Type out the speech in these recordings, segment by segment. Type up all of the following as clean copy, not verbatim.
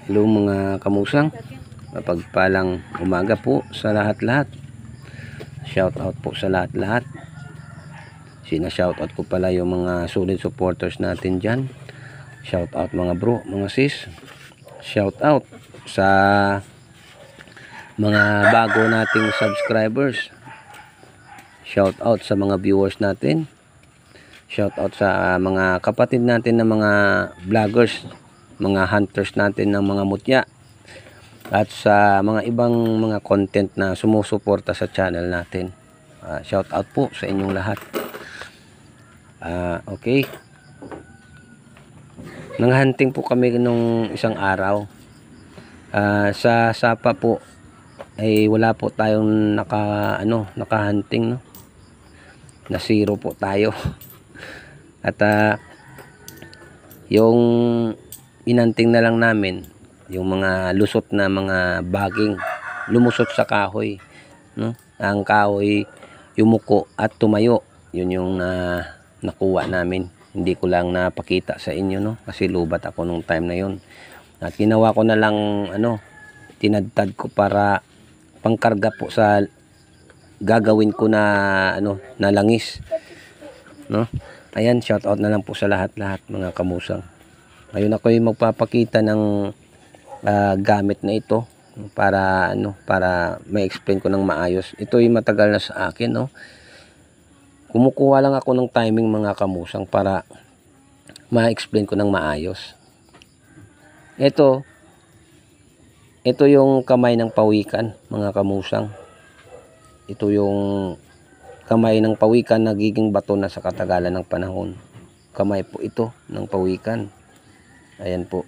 Hello mga kamusang, mapagpalang umaga po sa lahat-lahat. Shout out po sa lahat-lahat. Shout out ko pala yung mga solid supporters natin dyan. Shout out mga bro, mga sis. Shout out sa mga bago nating subscribers. Shout out sa mga viewers natin. Shout out sa mga kapatid natin na mga vloggers, mga hunters natin ng mga mutya, at sa mga ibang mga content na sumusuporta sa channel natin. Shout out po sa inyong lahat. Okay, nanghunting po kami nung isang araw. Sa Sapa po ay wala po tayong nakahunting, no? Na zero po tayo. At yung inanting na lang namin yung mga lusot na mga baging lumusot sa kahoy, no? Ang kahoy yumuko at tumayo. Yun yung nakuha namin. Hindi ko lang napakita sa inyo, no? Kasi lubat ako nung time na yun. At ginawa ko na lang tinadtad ko para pangkarga po sa gagawin ko na na langis, no? Ayan, shout out na lang po sa lahat-lahat mga kamusang. Ngayon ako ay magpapakita ng gamit na ito para para ma-explain ko ng maayos. Ito ay matagal na sa akin, no? Kumukuha lang ako ng timing mga kamusang para ma-explain ko ng maayos. Ito yung kamay ng pawikan mga kamusang. Ito yung kamay ng pawikan, nagiging bato na sa katagalan ng panahon. Kamay po ito ng pawikan. Ayan po.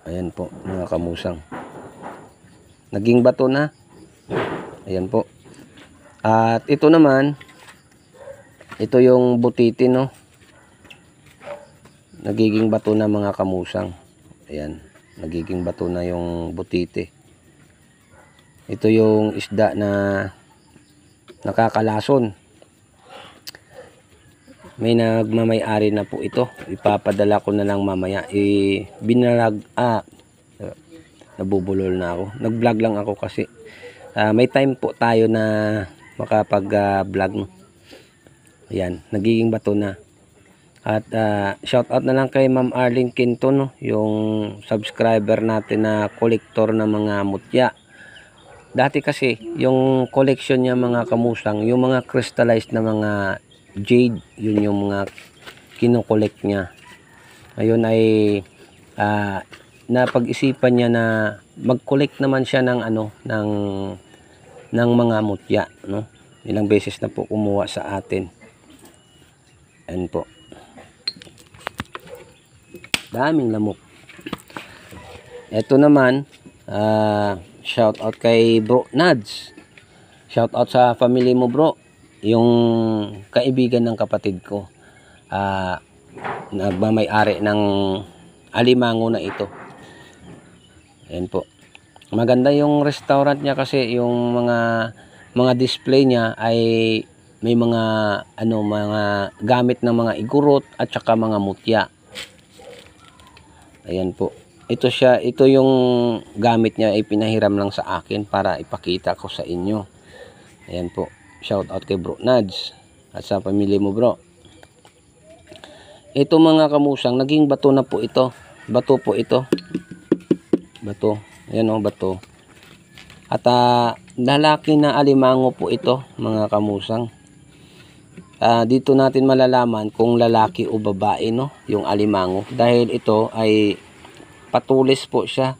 Ayan po mga kamusang. Naging bato na. Ayan po. At ito naman, ito yung butiti, no? Nagiging bato na mga kamusang. Ayan. Nagiging bato na yung butiti. Ito yung isda na nakakalason. May nagmamay-ari na po ito. Ipapadala ko na lang mamaya. Nabubulol na ako. Nag-vlog lang ako kasi may time po tayo na makapag-vlog. Ayan, nagiging bato na. At shout out na lang kay Ma'am Arlene Quinto, no? Yung subscriber natin na kolektor ng mga mutya. Dati kasi yung collection niya mga kamusang, yung mga crystallized na mga jade, yun yung mga kinokollect niya. Ngayon ay napag-isipan niya na mag-collect naman siya ng ng mga mutya, no? Ilang beses na po kumuha sa atin. Ayan po. Daming lamok. Ito naman, shout out kay Bro Nads. Shout out sa family mo, bro. Yung kaibigan ng kapatid ko. Nagmamay-ari ng alimango na ito. Ayan po. Maganda yung restaurant niya kasi yung mga display niya ay may mga mga gamit ng mga igurot at saka mga mutya. Ayan po. Ito yung gamit niya ay pinahiram lang sa akin para ipakita ko sa inyo. Ayan po. Shout out kay Bro Nads at sa pamilya mo, bro. Ito mga kamusang, naging bato na po ito. Bato po ito. Bato. Ayan o, bato. At lalaki na alimango po ito mga kamusang. Dito natin malalaman kung lalaki o babae, no, yung alimango. Dahil ito ay patulis po siya.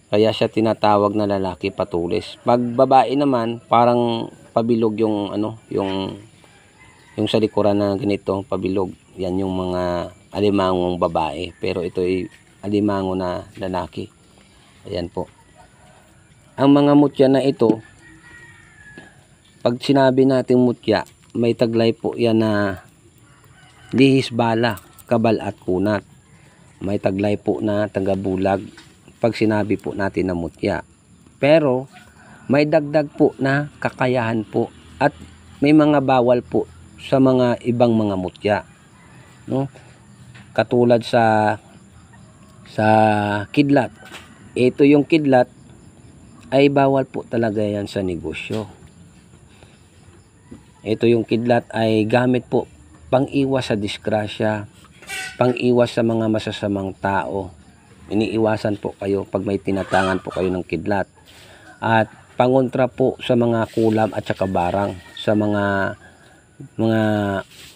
Kaya siya tinatawag na lalaki, patulis. Pag babae naman, parang pabilog yung yung sa likuran na ganito, pabilog. Yan yung mga alimangong babae. Pero ito ay alimango na lalaki. Ayan po. Ang mga mutya na ito, pag sinabi nating mutya, may taglay po yan na lihis bala, kabal at kunat. May taglay po na tagabulag pag sinabi po natin na mutya. Pero may dagdag po na kakayahan po at may mga bawal po sa mga ibang mga mutya, no? katulad sa kidlat. Ito yung kidlat ay bawal po talaga yan sa negosyo. Ito yung kidlat ay gamit po pang-iwas sa disgrasya, pang-iwas sa mga masasamang tao. Iniiwasan po kayo pag may tinatangan po kayo ng kidlat. At pangontra po sa mga kulam at saka barang, sa mga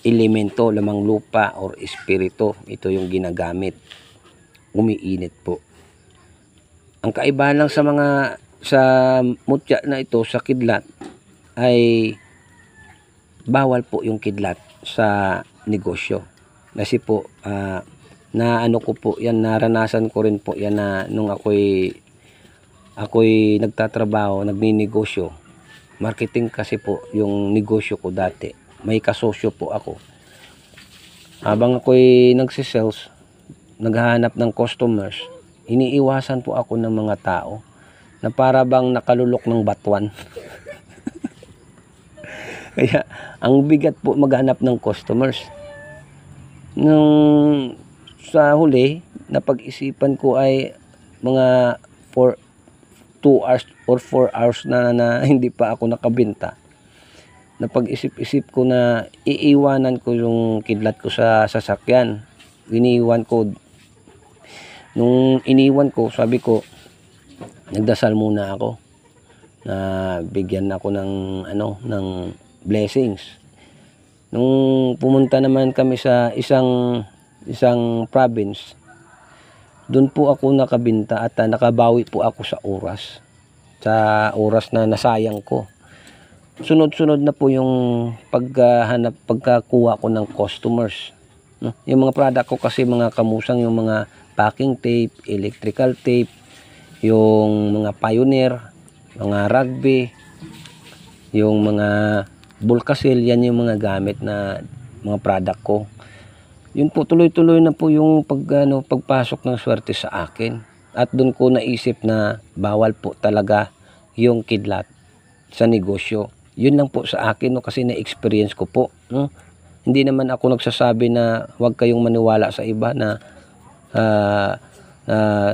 elemento, lamang lupa or espiritu. Ito yung ginagamit. Umiinit po. Ang kaibahan lang sa mutya na ito, sa kidlat, ay bawal po yung kidlat sa negosyo. Kasi po, na ano ko po yan, naranasan ko rin po yan na nung ako'y nagtatrabaho, nagninegosyo. Marketing kasi po yung negosyo ko dati. May kasosyo po ako. Habang ako'y nagsisales, naghahanap ng customers, iniiwasan po ako ng mga tao na para bang nakalulok ng batuan. Kaya ang bigat po maghanap ng customers. Nung sa huli, napag-isipan ko ay mga 2 hours or 4 hours na hindi pa ako nakabenta. Napag-isip-isip ko na iiwanan ko yung kidlat ko sa sasakyan. Iniwan ko. Nung iniwan ko, sabi ko, nagdasal muna ako na bigyan ako ng blessings. Nung pumunta naman kami sa isang province, doon po ako nakabinta at nakabawi po ako sa oras na nasayang ko. Sunod-sunod na po yung pagkakuha ko ng customers. No? Yung mga product ko kasi mga kamusang, yung mga packing tape, electrical tape, yung mga Pioneer, mga Rugby, yung mga Bulkasil, yan yung mga gamit na mga product ko. Yun po, tuloy-tuloy na po yung pagpasok ng swerte sa akin. At doon ko naisip na bawal po talaga yung kidlat sa negosyo. Yun lang po sa akin, no, kasi na-experience ko po. No? Hindi naman ako nagsasabi na huwag kayong maniwala sa iba na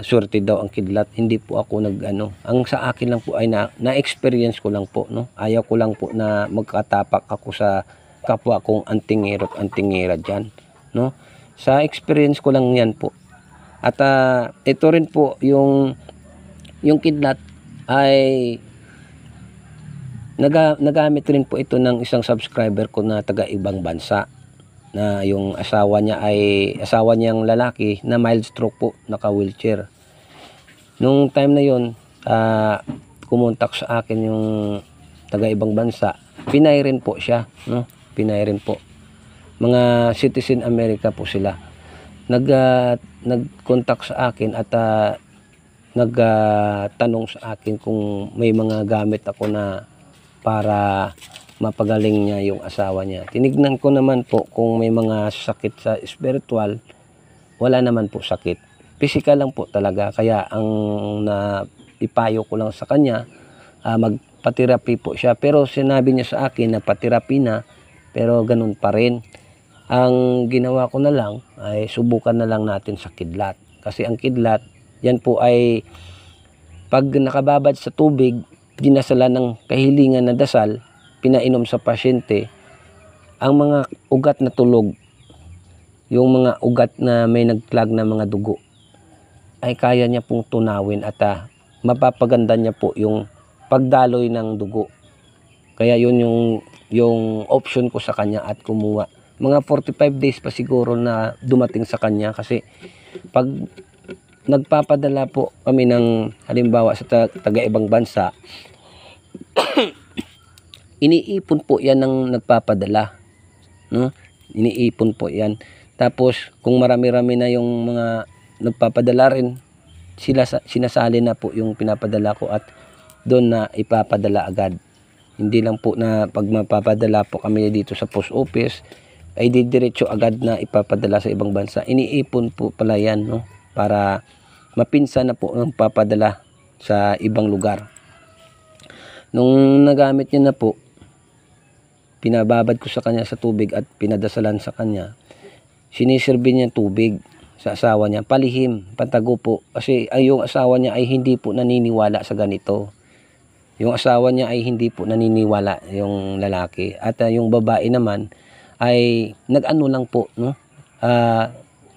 swerte daw ang kidlat. Hindi po ako ang sa akin lang po ay na-experience ko lang po. No? Ayaw ko lang po na magkatapak ako sa kapwa kong antingero at antingera dyan. No? Sa experience ko lang yan po. At ito rin po yung kidlat ay nagamit rin po ito ng isang subscriber ko na taga ibang bansa, na yung asawa niyang lalaki na mild stroke po, naka wheelchair. Nung time na yon, kumontak sa akin yung taga ibang bansa, Pinay rin po siya, no? Pinay rin po. Mga citizen America po sila. Nag-contact sa akin at nagtanong sa akin kung may mga gamit ako na para mapagaling niya yung asawa niya. Tinignan ko naman po kung may mga sakit sa spiritual. Wala naman po sakit. Physical lang po talaga. Kaya ang ipayo ko lang sa kanya, magpa-therapy po siya. Pero sinabi niya sa akin na pa-therapy na, pero ganun pa rin. Ang ginawa ko na lang ay subukan na lang natin sa kidlat. Kasi ang kidlat, yan po ay pag nakababad sa tubig, dinasalan ng kahilingan na dasal, pinainom sa pasyente, ang mga ugat na tulog, yung mga ugat na may nagklag na mga dugo, ay kaya niya pong tunawin at mapapaganda niya po yung pagdaloy ng dugo. Kaya yun yung option ko sa kanya at kumuha. Mga 45 days pa siguro na dumating sa kanya, kasi pag nagpapadala po kami ng halimbawa sa taga ibang bansa, iniipon po yan ng nagpapadala, no? Iniipon po yan. Tapos kung marami-rami na yung mga nagpapadala rin, sinasali na po yung pinapadala ko at doon na ipapadala agad. Hindi lang po na pag mapapadala po kami dito sa post office ay didiretso agad na ipapadala sa ibang bansa. Iniipon po pala yan, no? Para mapinsan na po ang papadala sa ibang lugar. Nung nagamit niya na po, pinababad ko sa kanya sa tubig at pinadasalan sa kanya, Sinisirbi niya tubig sa asawa niya, palihim, pantago po. Kasi ay yung asawa niya ay hindi po naniniwala sa ganito. Yung asawa niya ay hindi po naniniwala, yung lalaki. At yung babae naman ay nag-ano lang po, no?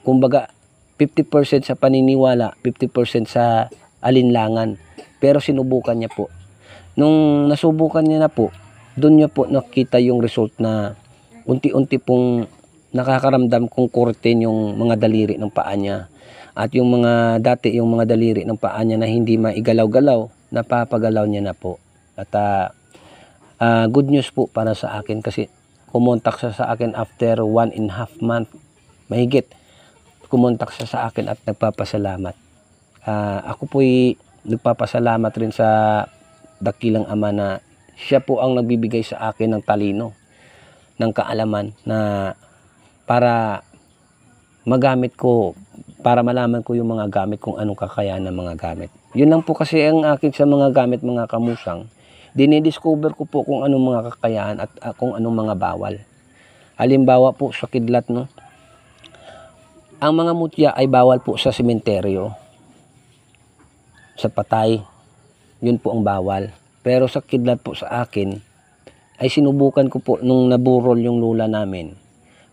Kumbaga 50% sa paniniwala, 50% sa alinlangan. Pero sinubukan niya po. Nung nasubukan niya na po, doon niya po nakita yung result na unti-unti pong nakakaramdam kung kurtin yung mga daliri ng paa niya. At yung mga dati, yung mga daliri ng paa niya na hindi maigalaw-galaw, napapagalaw niya na po. At good news po para sa akin kasi kumontak siya sa akin after 1.5 month. Mahigit, kumontak siya sa akin at nagpapasalamat. Ako po'y nagpapasalamat rin sa dakilang Ama na siya po ang nagbibigay sa akin ng talino, ng kaalaman na para magamit ko, para malaman ko yung mga gamit kung anong kakayahan ng mga gamit. Yun lang po kasi ang akin sa mga gamit, mga kamusang. Dinidiscover ko po kung anong mga kakayahan at kung anong mga bawal. Halimbawa po sa kidlat, no? Ang mga mutya ay bawal po sa sementeryo, sa patay. Yun po ang bawal. Pero sa kidlat po sa akin, ay sinubukan ko po nung naburol yung lula namin.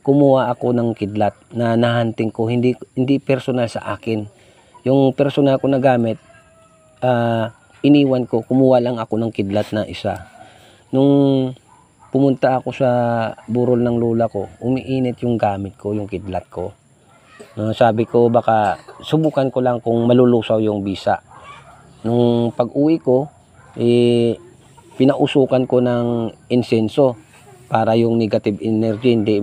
Kumuha ako ng kidlat na nahunting ko, hindi personal sa akin. Yung personal ko na gamit, iniwan ko, kumuha lang ako ng kidlat na isa. Nung pumunta ako sa burol ng lula ko, umiinit yung gamit ko, yung kidlat ko. Sabi ko baka subukan ko lang kung malulusaw yung bisa. Nung pag-uwi ko, pinausukan ko ng insenso para yung negative energy hindi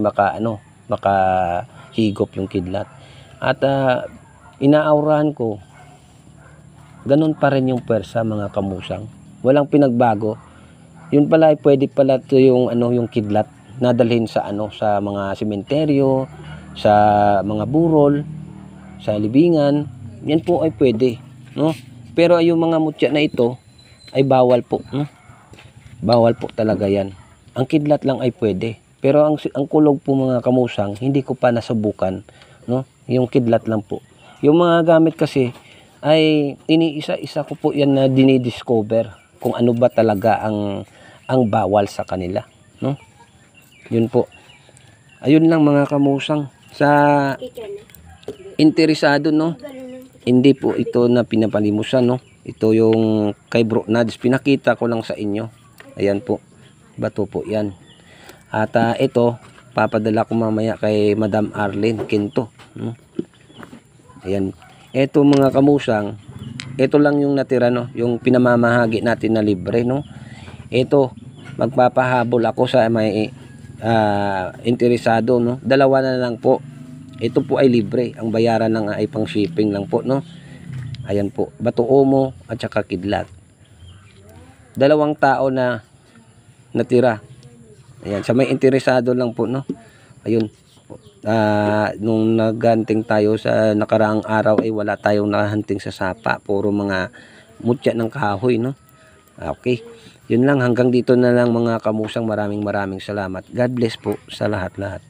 makahigop yung kidlat. At inaaurahan ko, ganun pa rin yung pwersa, mga kamusang. Walang pinagbago. Yun pala ay pwede pala to yung yung kidlat nadalhin sa sa mga sementeryo, sa mga burol, sa libingan. Yan po ay pwede, no? Pero yung mga mutya na ito ay bawal po, no? Bawal po talaga yan. Ang kidlat lang ay pwede. Pero ang kulog po, mga kamusang, hindi ko pa nasubukan, no? Yung kidlat lang po. Yung mga gamit kasi ay iniisa-isa ko po yan na dinidiscover kung ano ba talaga ang bawal sa kanila, no? Yun po. Ayun lang, mga kamusang. Sa interesado, no? Hindi po ito na pinapalimusan, no? Ito yung kay Bro Nads. Pinakita ko lang sa inyo. Ayan po. Bato po yan. At ito, papadala ko mamaya kay Madam Arlene Quinto. Ayan. Ito, mga kamusang, ito lang yung natira, no? Yung pinamamahagi natin na libre, no? Ito, magpapahabol ako sa may interesado, no? 2 na lang po. Ito po ay libre. Ang bayaran lang ay pang shipping lang po, no? Ayan po. Bato Omo at saka kidlat. 2 tao na natira. Ayan, sa may interesado lang po, no? Ayun. Nung naghanting tayo sa nakaraang araw ay wala tayong nahunting sa sapa. Puro mga mutya ng kahoy, no? Okay. Yun lang, hanggang dito na lang, mga kamusang. Maraming salamat. God bless po sa lahat-lahat.